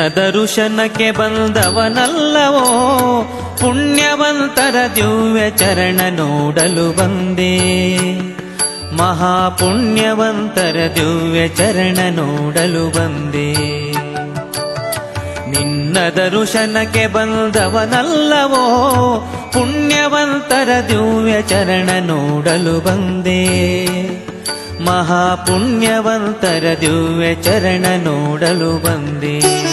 ದರುಶನಕ್ಕೆ ಬಂದವನಲ್ಲವೋ, ಪುಣ್ಯವಂತರ ದಿವ್ಯ ಚರಣ ನೋಡಲು ಬಂದೆ. ಮಹಾಪುಣ್ಯವಂತರ ದಿವ್ಯ ಚರಣ ನೋಡಲು ಬಂದೆ. ನಿನ್ನ ದರುಶನಕ್ಕೆ ಬಂದವನಲ್ಲವೋ, ಪುಣ್ಯವಂತರ ದಿವ್ಯ ಚರಣ ನೋಡಲು ಬಂದೆ. ಮಹಾಪುಣ್ಯವಂತರ ದಿವ್ಯ ಚರಣ ನೋಡಲು ಬಂದೆ.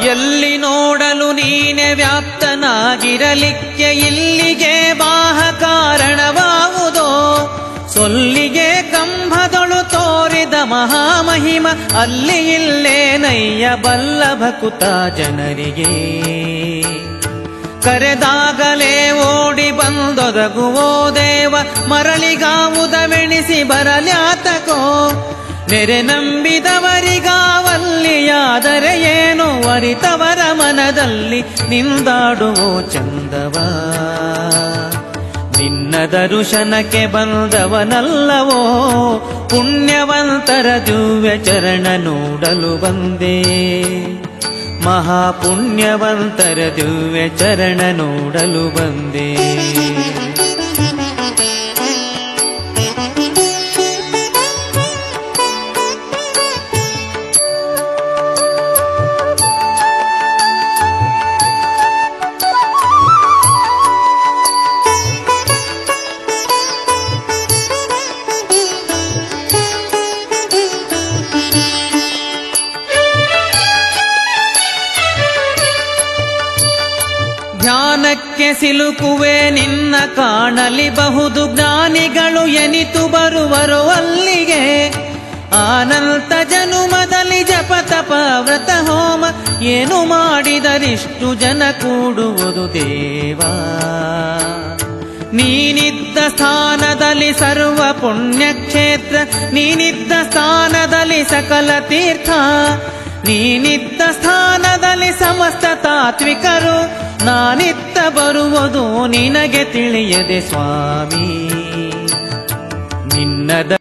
ಎಲ್ಲಿ ನೋಡಲು ನೀನೆ ವ್ಯಾಪ್ತನಾಗಿರಲಿಕ್ಕೆ ಇಲ್ಲಿಗೆ ಬಾಹ ಕಾರಣವಾವುದೋ. ಸೊಲ್ಲಿಗೆ ಕಂಭದೊಳು ತೋರಿದ ಮಹಾಮಹಿಮ ಅಲ್ಲಿ ಇಲ್ಲೇನಯ್ಯ ಬಲ್ಲ ಭಕುತ ಜನರಿಗೆ. ಕರೆದಾಗಲೇ ಓಡಿ ಬಂದೊದಗುವೋ ದೇವ, ಮರಳಿಗಾವುದವೆಣಿಸಿ ಬರಲ್ಯಾತಕೋ. ನೆರೆ ನಂಬಿದವರಿಗಾವಲ್ಲಿಯಾದರೆ ಏನು, ಅರಿತವರ ಮನದಲ್ಲಿ ನಿಂದಾಡುವೋ ಚಂದವ. ನಿನ್ನ ದರುಶನಕ್ಕೆ ಬಂದವನಲ್ಲವೋ, ಪುಣ್ಯವಂತರ ದಿವ್ಯ ಚರಣ ನೋಡಲು ಬಂದೆ. ಮಹಾಪುಣ್ಯವಂತರ ದಿವ್ಯ ಚರಣ ನೋಡಲು ಬಂದೆ. ಧ್ಯಾನಕ್ಕೆ ಸಿಲುಕುವೆ ನಿನ್ನ ಕಾಣಲಿ ಬಹುದು, ಜ್ಞಾನಿಗಳು ಎನಿತು ಬರುವರು ಅಲ್ಲಿಗೆ. ಆನಂತ ಜನುಮದಲ್ಲಿ ಜಪ ತಪ ವ್ರತ ಹೋಮ ಏನು ಮಾಡಿದರಿಷ್ಟು ಜನ ಕೂಡುವುದು ದೇವಾ. ನೀನಿದ್ದ ಸ್ಥಾನದಲ್ಲಿ ಸರ್ವ ಪುಣ್ಯಕ್ಷೇತ್ರ, ನೀನಿದ್ದ ಸ್ಥಾನದಲ್ಲಿ ಸಕಲ ತೀರ್ಥ, ನೀನಿದ್ದ ಸ್ಥಾನದಲ್ಲಿ ಸಮಸ್ತ ತಾತ್ವಿಕರು. ನಾನಿತ್ತ ಬರುವುದು ನಿನಗೆ ತಿಳಿಯದೆ ಸ್ವಾಮಿ. ನಿನ್ನದ